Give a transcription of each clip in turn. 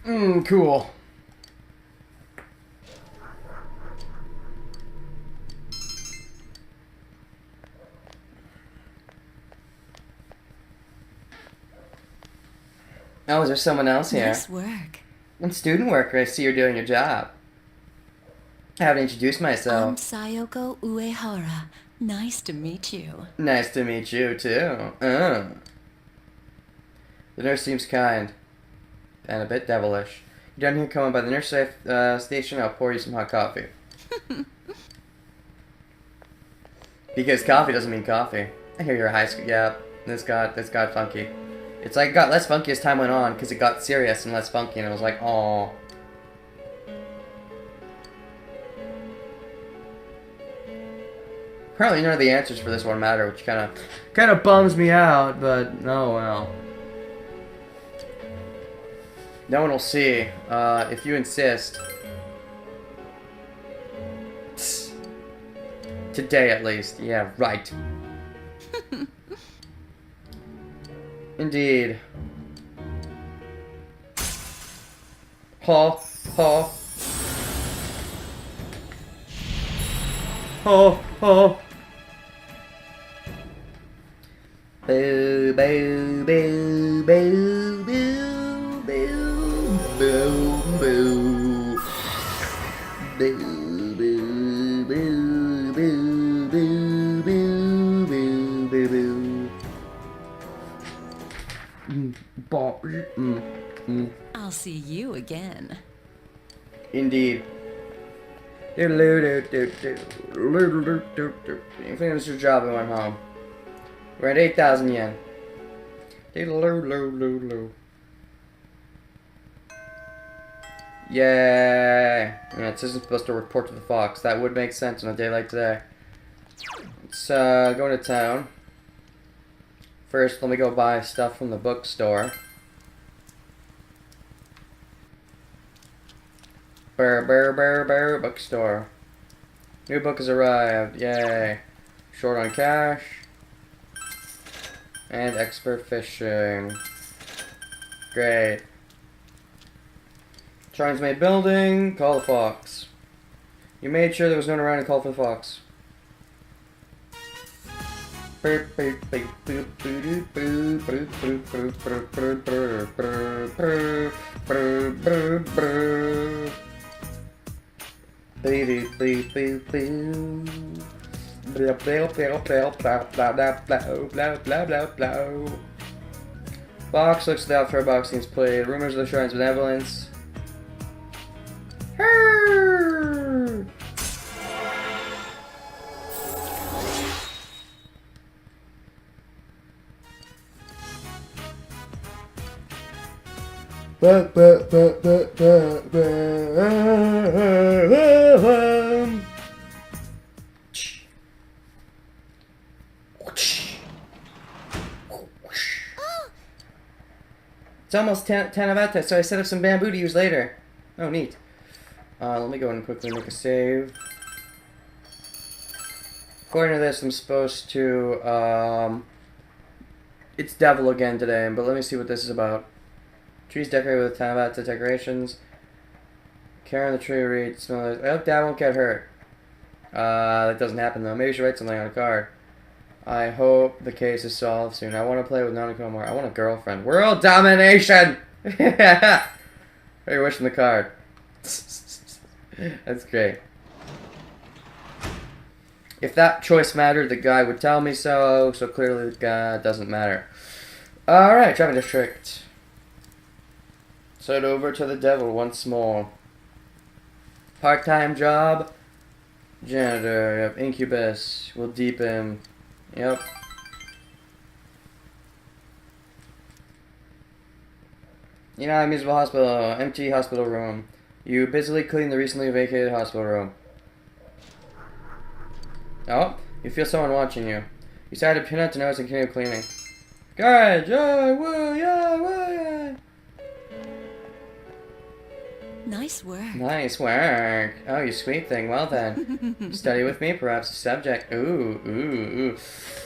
Cool. Oh, is there someone else here? Nice work. I'm student worker. I see you're doing your job. I haven't introduced I'm myself. Sayoko Uehara. Nice to meet you. Nice to meet you, too. The nurse seems kind. And a bit devilish. You're down here coming by the nurse station, I'll pour you some hot coffee. Because coffee doesn't mean coffee. I hear you're a high school. Yeah, this got funky. It's like it got less funky as time went on because it got serious and less funky, and it was like, oh. Apparently, none of the answers for this one matter, which kind of bums me out. But oh well. No one will see if you insist. Today, at least. Yeah, right. Indeed. Ha, ha. Ha, ha. Boo, boo, boo, boo, boo, boo, boo, boo. Boo, boo, boo, boo, boo, boo, boo, boo, boo. I'll see you again. Indeed. You finished your job and went home. We're at 8,000 yen. Yay! Yeah, it says it's supposed to report to the Fox. That would make sense on a day like today. Let's go into town. First, let me go buy stuff from the bookstore. Burr, bookstore. New book has arrived. Yay. Short on cash. And expert fishing. Great. Charms made building. Call the Fox. You made sure there was no one around and called for the Fox. Box looks out for a box seems played. Rumors of the Shrine's benevolence. It's almost 10 of that, so I set up some bamboo to use later. Oh, neat. Let me go and quickly make a save. According to this, I'm supposed to, it's devil again today, but let me see what this is about. Trees decorated with Tanabata decorations. Care on the tree read, smell it. I hope Dad won't get hurt. That doesn't happen though. Maybe you should write something on a card. I hope the case is solved soon. I want to play with Nanako more. I want a girlfriend. World domination! Are you wishing the card? That's great. If that choice mattered, the guy would tell me so. So clearly the guy doesn't matter. Alright, Traffic District. Send over to the devil once more. Part-time job. Janitor. Yep. Incubus. We'll deep him. Yep. United Municipal Hospital. Empty hospital room. You busily clean the recently vacated hospital room. Oh, you feel someone watching you. You decided to pin out to notice and continue cleaning. Good, yeah, woo, yeah, woo, yeah. Nice work. Nice work. Oh, you sweet thing. Well then. Study with me, perhaps a subject. Ooh, ooh, ooh.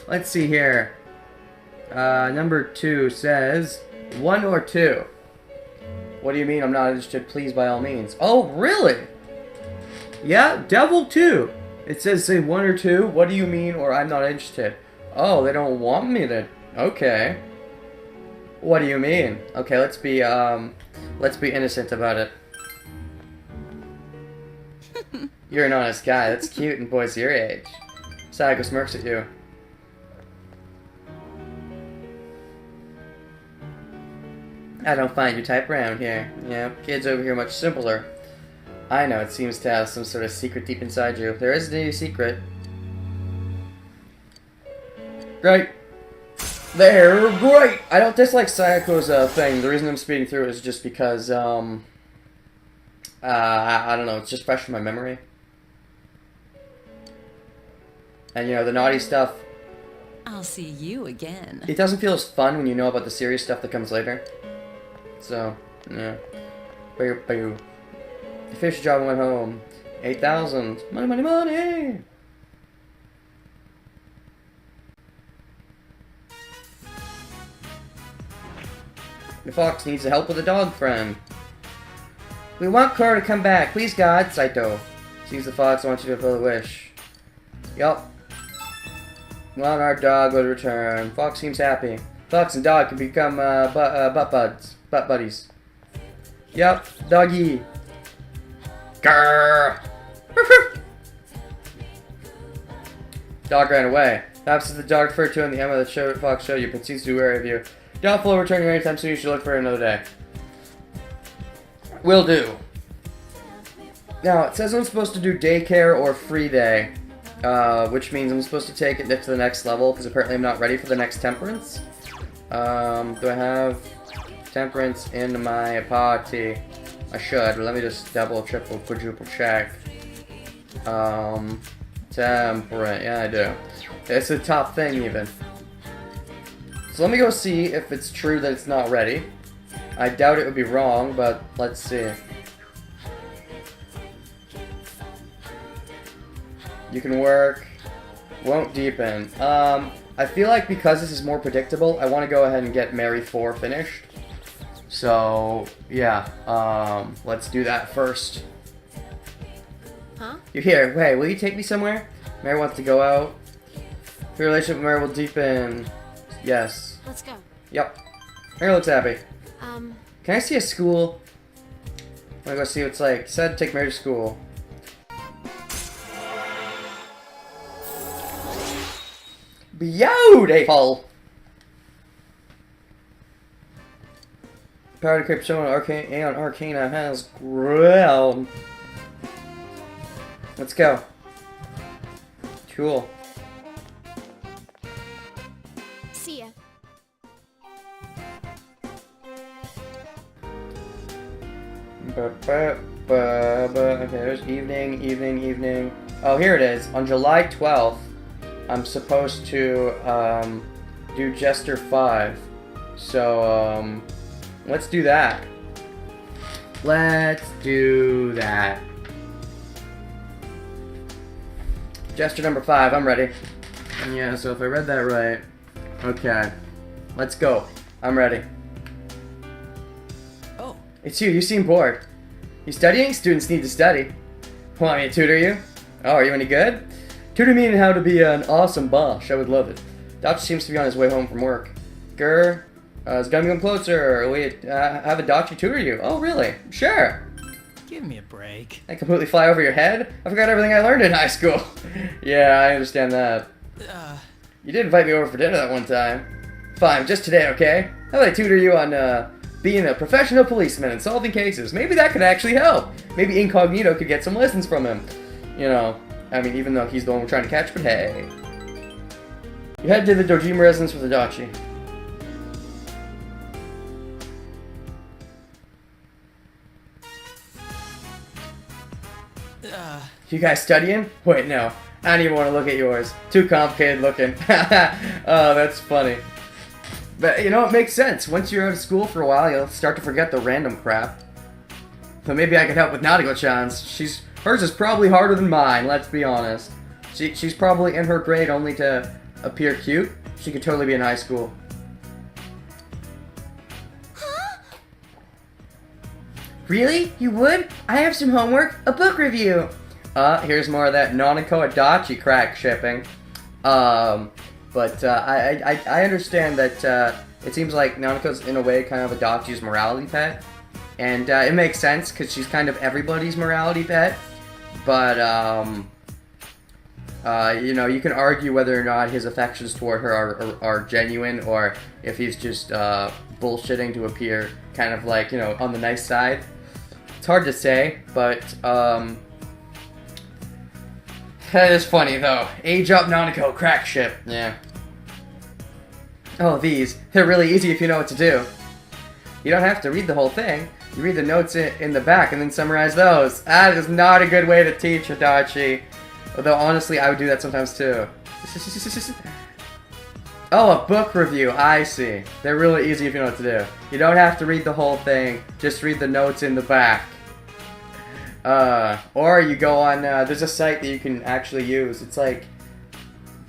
Let's see here. Number 2 says 1 or 2. What do you mean I'm not interested? Please, by all means. Oh, really? Yeah, devil too. It says say 1 or 2. What do you mean or I'm not interested? Oh, they don't want me to... Okay. What do you mean? Okay, let's be innocent about it. You're an honest guy. That's cute and boys your age. Psycho smirks at you. I don't find your type around here. Yeah, kids over here much simpler. I know, it seems to have some sort of secret deep inside you. There isn't any secret. Great. They're great! I don't dislike Sayako's thing. The reason I'm speeding through it is just because, I don't know, it's just fresh in my memory. And, you know, the naughty stuff... I'll see you again. It doesn't feel as fun when you know about the serious stuff that comes later. So, yeah. Boo, boo. The fish job went home. 8,000. Money, money, money! The fox needs the help with a dog friend. We want Kuro to come back. Please, God, Saito. Sees the fox wants you to fulfill a wish. Yup. Want our dog would return. Fox seems happy. Fox and dog can become butt buddies. Yup, doggy. Grrr. Dog ran away. Perhaps it's the dog referred to in the Emma that Fox showed you, but seems to be wary of you. Doubtful of returning anytime soon. You should look for it another day. Will do. Now, it says I'm supposed to do daycare or free day, which means I'm supposed to take it to the next level, because apparently I'm not ready for the next temperance. Do I have temperance in my party? I should, but let me just double, triple, quadruple check. Temperate, yeah I do. It's the top thing even. So let me go see if it's true that it's not ready. I doubt it would be wrong, but let's see. You can work. Won't deepen. I feel like because this is more predictable, I want to go ahead and get Mary 4 finished. So, yeah. Let's do that first. Huh? You're here. Hey, will you take me somewhere? Mary wants to go out. Your relationship with Mary will deepen. Yes. Let's go. Yep. Mary looks happy. Can I see a school? I wanna go see what it's like. Said take Mary to school. Beautiful! Power to creep someone Aeon Arcana has ground. Let's go. Cool. See ya. Okay, there's evening. Oh, here it is. On July 12th, I'm supposed to do Jester 5. So, let's do that. Let's do that. Jester number 5, I'm ready. Yeah, so if I read that right. Okay. Let's go. I'm ready. Oh. It's you seem bored. You studying? Students need to study. Want me to tutor you? Oh, are you any good? Tutor me in how to be an awesome boss. I would love it. Doctor seems to be on his way home from work. Grr. It's gonna come closer. We have a doctor tutor you. Oh, really? Sure. Give me a break. I completely fly over your head? I forgot everything I learned in high school. Yeah, I understand that. You did invite me over for dinner that one time. Fine, just today, okay? How about I tutor you on being a professional policeman and solving cases? Maybe that could actually help. Maybe Incognito could get some lessons from him. You know, I mean, even though he's the one we're trying to catch, but hey. You head to the Dojima residence with Adachi. You guys studying? Wait, no. I don't even want to look at yours. Too complicated looking. Oh, that's funny. But, you know, it makes sense. Once you're out of school for a while, you'll start to forget the random crap. But maybe I could help with Nautical-chan's. Hers is probably harder than mine, let's be honest. She's probably in her grade only to appear cute. She could totally be in high school. Huh? Really? You would? I have some homework. A book review. Here's more of that Nanako Adachi crack shipping. But I understand that it seems like Nanako's in a way kind of Adachi's morality pet. And it makes sense because she's kind of everybody's morality pet. But, you know, you can argue whether or not his affections toward her are genuine or if he's just bullshitting to appear kind of like, you know, on the nice side. It's hard to say, but that is funny though. Age up Nanako, crack ship. Yeah. Oh, these. They're really easy if you know what to do. You don't have to read the whole thing. You read the notes in the back and then summarize those. That is not a good way to teach, Adachi. Although, honestly, I would do that sometimes too. Oh, a book review. I see. They're really easy if you know what to do. You don't have to read the whole thing. Just read the notes in the back. Or you go on, there's a site that you can actually use. It's like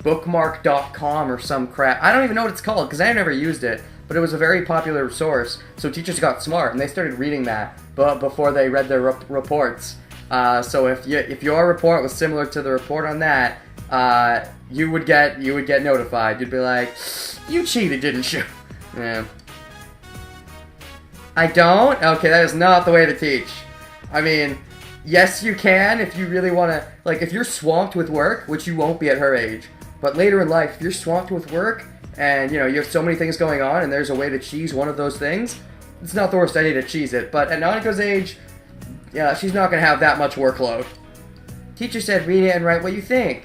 bookmark.com or some crap. I don't even know what it's called because I never used it. But it was a very popular source, so teachers got smart and they started reading that before they read their reports. So if your report was similar to the report on that, you would get notified. You'd be like, "You cheated, didn't you?" Yeah. I don't? Okay, that is not the way to teach. I mean, yes, you can if you really want to. Like, if you're swamped with work, which you won't be at her age, but later in life, if you're swamped with work. And, you know, you have so many things going on, and there's a way to cheese one of those things. It's not the worst idea to cheese it, but at Nanako's age, yeah, she's not going to have that much workload. Teacher said read it and write what you think.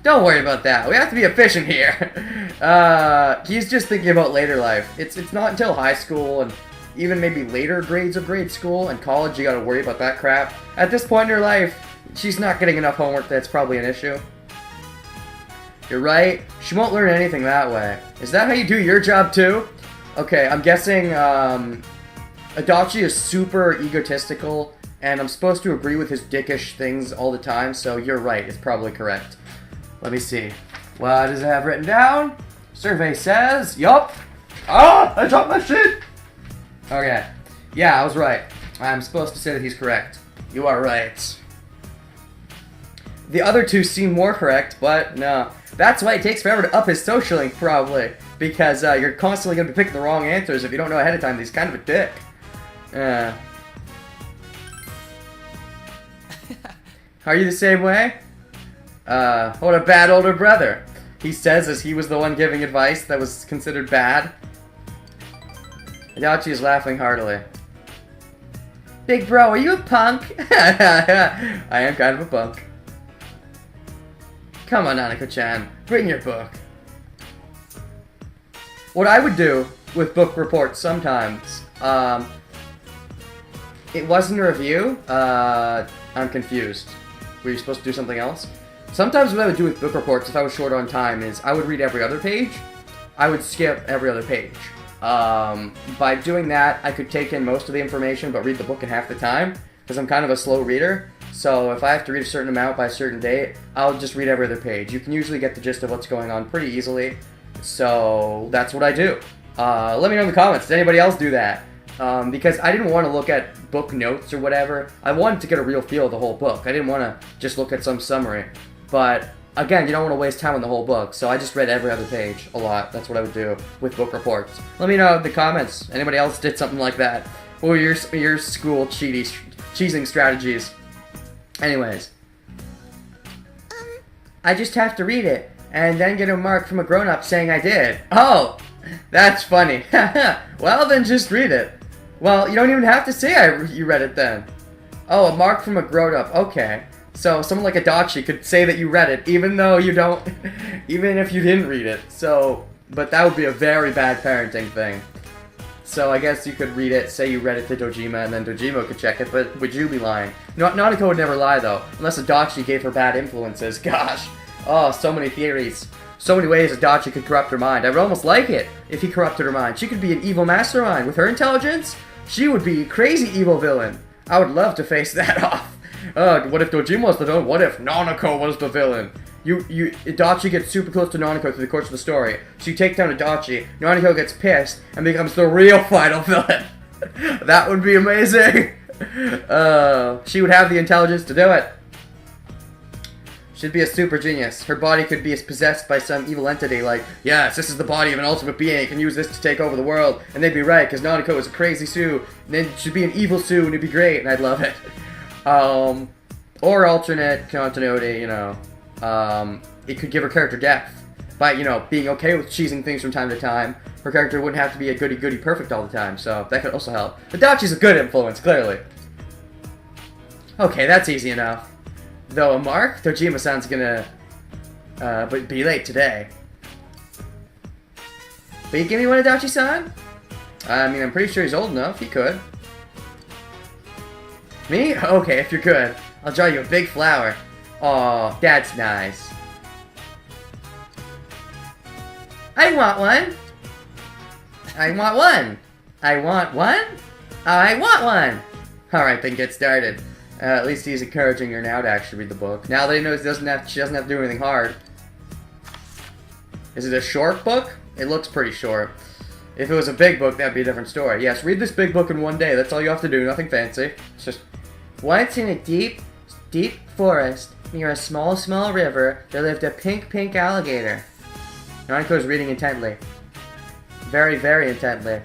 Don't worry about that. We have to be efficient here. He's just thinking about later life. It's not until high school and even maybe later grades of grade school and college you got to worry about that crap. At this point in her life, she's not getting enough homework that's probably an issue. You're right. She won't learn anything that way. Is that how you do your job too? Okay, I'm guessing Adachi is super egotistical, and I'm supposed to agree with his dickish things all the time, so you're right. It's probably correct. Let me see. What does it have written down? Survey says, yup. Ah, I dropped my shit. Okay. Yeah, I was right. I'm supposed to say that he's correct. You are right. The other two seem more correct, but no. That's why it takes forever to up his socialing, probably. Because you're constantly going to be picking the wrong answers if you don't know ahead of time that he's kind of a dick. Are you the same way? What a bad older brother. He says as he was the one giving advice that was considered bad. Adachi is laughing heartily. Big bro, are you a punk? I am kind of a punk. Come on, Nanako-chan. Bring your book. What I would do with book reports sometimes, it wasn't a review. I'm confused. Were you supposed to do something else? Sometimes what I would do with book reports, if I was short on time, is I would read every other page. I would skip every other page. By doing that, I could take in most of the information, but read the book in half the time, because I'm kind of a slow reader. So if I have to read a certain amount by a certain date, I'll just read every other page. You can usually get the gist of what's going on pretty easily. So that's what I do. Let me know in the comments, does anybody else do that? Because I didn't want to look at book notes or whatever. I wanted to get a real feel of the whole book. I didn't want to just look at some summary. But again, you don't want to waste time on the whole book, so I just read every other page a lot. That's what I would do with book reports. Let me know in the comments. Anybody else did something like that? What were your school cheesing strategies? Anyways. I just have to read it, and then get a mark from a grown-up saying I did. Oh! That's funny. Well, then just read it. Well, you don't even have to say you read it then. Oh, a mark from a grown-up. Okay. So, someone like Adachi could say that you read it, even though you don't, even if you didn't read it. So, but that would be a very bad parenting thing. So, I guess you could read it, say you read it to Dojima, and then Dojima could check it, but would you be lying? Nanako would never lie, though, unless Adachi gave her bad influences. Gosh. Oh, so many theories. So many ways Adachi could corrupt her mind. I would almost like it if he corrupted her mind. She could be an evil mastermind. With her intelligence, she would be a crazy evil villain. I would love to face that off. What if Dojima was the villain? What if Nanako was the villain? Adachi gets super close to Nanako through the course of the story. So you take down Adachi, Nanako gets pissed, and becomes the real final villain. That would be amazing. She would have the intelligence to do it. She'd be a super genius. Her body could be possessed by some evil entity like, yes, this is the body of an ultimate being. I can use this to take over the world. And they'd be right, because Nanako is a crazy Sue. And then she'd be an evil Sue, and it'd be great, and I'd love it. Or alternate continuity, you know. It could give her character depth. By, you know, being okay with cheesing things from time to time. Her character wouldn't have to be a goody-goody perfect all the time, so that could also help. Adachi's a good influence, clearly. Okay, that's easy enough. Though, Mark, Tojima-san's gonna be late today. But you give me one, Adachi-san? I mean, I'm pretty sure he's old enough. He could. Me? Okay, if you're good. I'll draw you a big flower. Aw, that's nice. I want one. I want one. I want one. I want one. Alright, then get started. At least he's encouraging her now to actually read the book. Now that he knows she doesn't have to do anything hard. Is it a short book? It looks pretty short. If it was a big book, that'd be a different story. Yes, read this big book in one day. That's all you have to do. Nothing fancy. It's just... Once in a deep, deep forest, near a small, small river, there lived a pink, pink alligator. Nanako is reading intently. Very, very intently.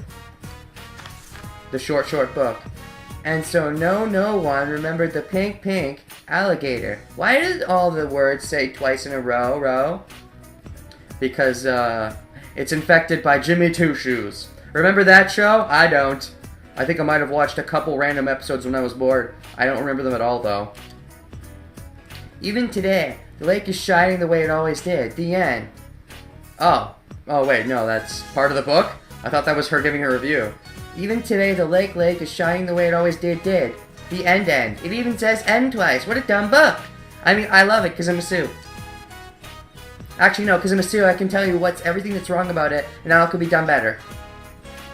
The short, short book. And so no one remembered the pink, pink alligator. Why did all the words say twice in a row? Because, it's infected by Jimmy Two Shoes. Remember that show? I don't. I think I might have watched a couple random episodes when I was bored. I don't remember them at all, though. Even today, the lake is shining the way it always did. The end. Oh, wait, no, that's part of the book? I thought that was her giving her review. Even today, the lake is shining the way it always did. The end. It even says end twice. What a dumb book. I mean, I love it because I'm a Sue. Actually, no, because I'm a Sue, I can tell you what's everything that's wrong about it, and now it could be done better.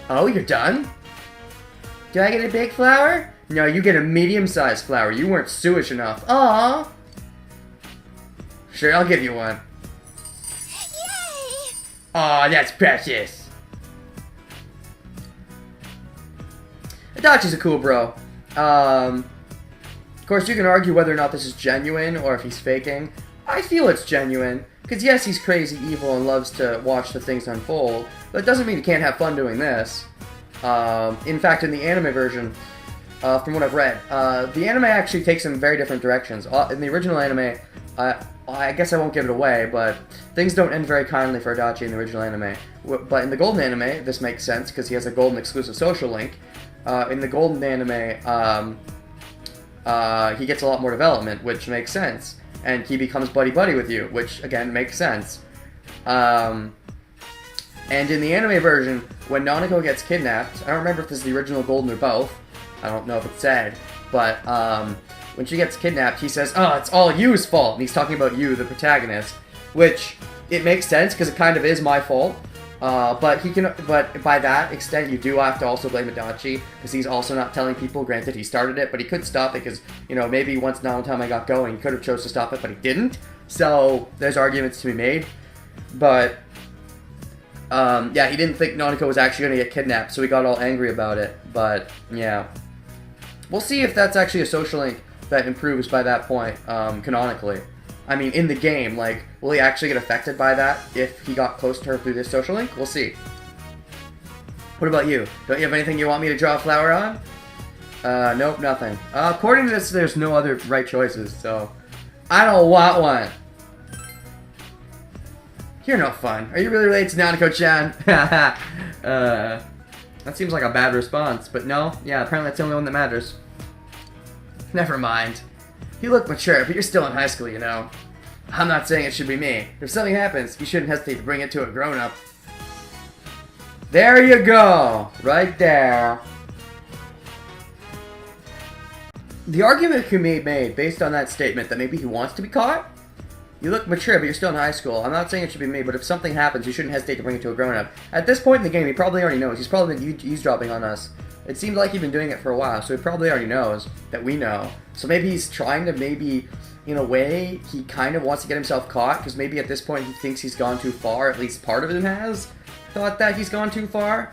Oh, you're done? Do I get a big flower? No, you get a medium-sized flower. You weren't Sue-ish enough. Aww. Sure, I'll give you one. Aw, that's precious. Adachi's a cool bro. Of course, you can argue whether or not this is genuine or if he's faking. I feel it's genuine. Because yes, he's crazy evil and loves to watch the things unfold. But it doesn't mean he can't have fun doing this. In fact, in the anime version, from what I've read, the anime actually takes in very different directions. In the original anime, I guess I won't give it away, but things don't end very kindly for Adachi in the original anime. But in the Golden anime, this makes sense because he has a Golden exclusive social link. In the Golden anime, he gets a lot more development, which makes sense. And he becomes buddy-buddy with you, which, again, makes sense. And in the anime version, when Nanako gets kidnapped, I don't remember if this is the original Golden or both. I don't know if it's said. But, when she gets kidnapped, he says, "Oh, it's all you's fault." And he's talking about you, the protagonist. Which, it makes sense, because it kind of is my fault. But by that extent, you do have to also blame Adachi, because he's also not telling people. Granted, he started it, but he could stop it, because, you know, maybe once Naotama got going, he could have chose to stop it, but he didn't. So, there's arguments to be made. But, yeah, he didn't think Nanako was actually going to get kidnapped, so he got all angry about it. But, yeah. We'll see if that's actually a social link that improves by that point, canonically. I mean, in the game, like, will he actually get affected by that if he got close to her through this social link? We'll see. What about you? Don't you have anything you want me to draw a flower on? Nope, nothing. According to this, there's no other right choices, so... I don't want one! You're no fun. Are you really related to Nanako-chan? That seems like a bad response, but no. Yeah, apparently that's the only one that matters. Never mind. You look mature, but you're still in high school, you know. I'm not saying it should be me. If something happens, you shouldn't hesitate to bring it to a grown-up. There you go! Right there. The argument can be made based on that statement that maybe he wants to be caught. You look mature, but you're still in high school. I'm not saying it should be me, but if something happens, you shouldn't hesitate to bring it to a grown-up. At this point in the game, he probably already knows. He's probably been eavesdropping on us. It seems like he's been doing it for a while, so he probably already knows that we know. So maybe he's trying to in a way, he kind of wants to get himself caught, because maybe at this point he thinks he's gone too far, at least part of him has. thought that he's gone too far.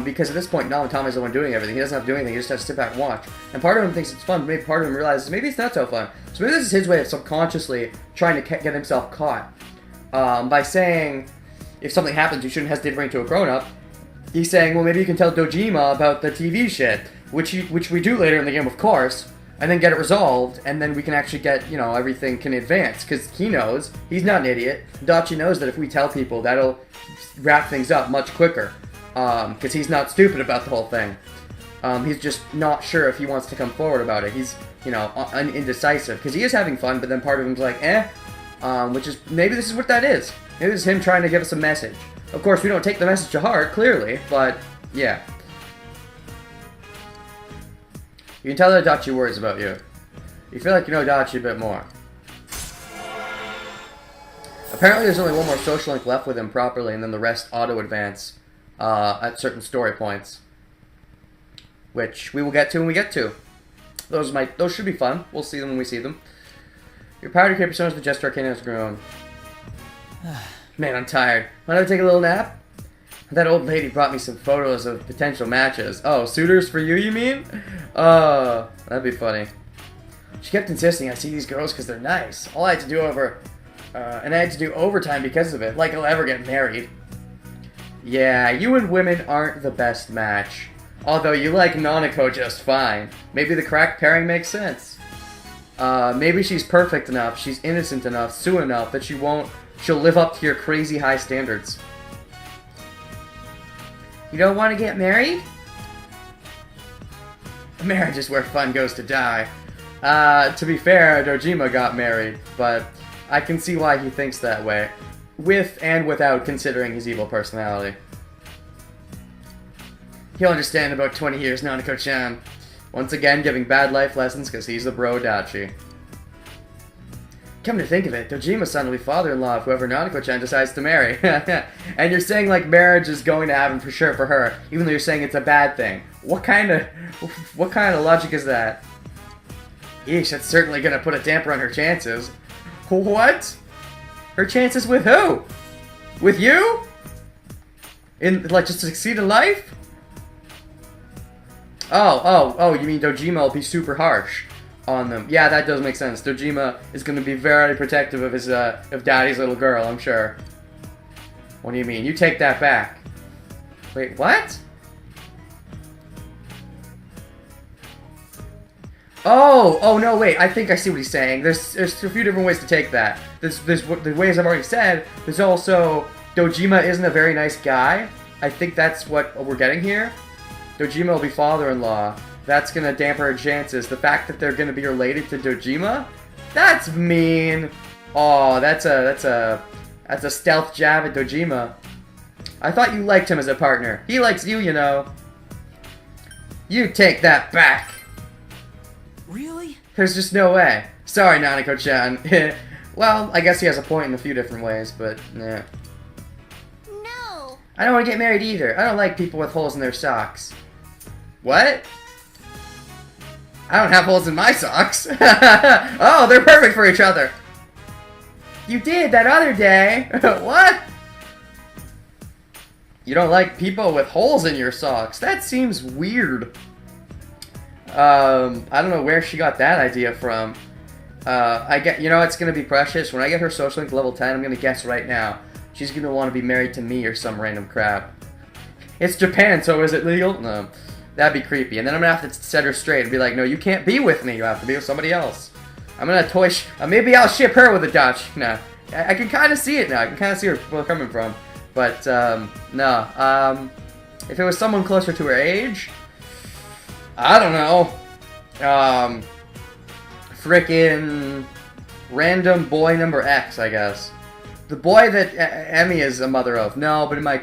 Because at this point, Tommy's the one doing everything. He doesn't have to do anything. He just has to sit back and watch. And part of him thinks it's fun. Maybe part of him realizes maybe it's not so fun. So maybe this is his way of subconsciously trying to get himself caught. By saying, if something happens, you shouldn't hesitate to bring it to a grown-up. He's saying, well, maybe you can tell Dojima about the TV shit, which we do later in the game, of course, and then get it resolved, and then we can actually get, you know, everything can advance, because he knows, he's not an idiot. Dachi knows that if we tell people, that'll wrap things up much quicker. Because he's not stupid about the whole thing. He's just not sure if he wants to come forward about it. He's, you know, indecisive. Because he is having fun, but then part of him's like, which is, maybe this is what that is. Maybe this is him trying to give us a message. Of course, we don't take the message to heart, clearly, but, yeah. You can tell that Dachi worries about you. You feel like you know Dachi a bit more. Apparently there's only one more social link left with him properly, and then the rest auto-advance. At certain story points, which we will get to when we get to. Those should be fun. We'll see them when we see them. Your power to create personas with Gesture Arcana has grown. Man, I'm tired. Want to take a little nap? That old lady brought me some photos of potential matches. Oh, suitors for you mean? That'd be funny. She kept insisting I see these girls because they're nice. All I had to do and I had to do overtime because of it. Like I'll ever get married. Yeah, you and women aren't the best match. Although you like Nanako just fine. Maybe the correct pairing makes sense. Maybe she's perfect enough, she's innocent enough, soon enough that she'll live up to your crazy high standards. You don't want to get married? Marriage is where fun goes to die. To be fair, Dojima got married, but I can see why he thinks that way. With and without considering his evil personality. He'll understand in about 20 years, Nanako-chan. Once again, giving bad life lessons because he's the bro Dachi. Come to think of it, Dojima's son will be father-in-law if whoever Nanako-chan decides to marry. And you're saying like marriage is going to happen for sure for her, even though you're saying it's a bad thing. What kind of logic is that? Yeesh, that's certainly gonna put a damper on her chances. What? Her chances with who? With you? Like, just to succeed in life? Oh, you mean Dojima will be super harsh on them. Yeah, that does make sense. Dojima is going to be very protective of his, of Daddy's little girl, I'm sure. What do you mean? You take that back. Wait, what? Oh, no, wait, I think I see what he's saying. There's a few different ways to take that. There's the ways I've already said. There's also, Dojima isn't a very nice guy. I think that's what we're getting here. Dojima will be father-in-law. That's gonna damper her chances. The fact that they're gonna be related to Dojima? That's mean. Oh, that's a stealth jab at Dojima. I thought you liked him as a partner. He likes you, you know. You take that back. Really? There's just no way. Sorry, Nanako-chan. Well, I guess he has a point in a few different ways, but, yeah. No. I don't want to get married either. I don't like people with holes in their socks. What? I don't have holes in my socks. Oh, they're perfect for each other. You did that other day. What? You don't like people with holes in your socks? That seems weird. I don't know where she got that idea from. You know, it's gonna be precious. When I get her social link level 10, I'm gonna guess right now. She's gonna want to be married to me or some random crap. It's Japan, so is it legal? No. That'd be creepy. And then I'm gonna have to set her straight and be like, no, you can't be with me. You have to be with somebody else. I'm gonna maybe I'll ship her with a Dutch. No. I can kind of see it now. I can kind of see where we're coming from. But, no. If it was someone closer to her age, I don't know. Frickin' random boy number X, I guess. The boy that Emmy is a mother of. No, but in my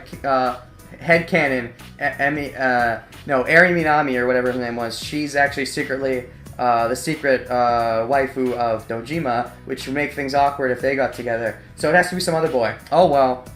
headcanon, Eri Minami, or whatever her name was, she's actually secretly the secret waifu of Dojima, which would make things awkward if they got together. So it has to be some other boy. Oh well.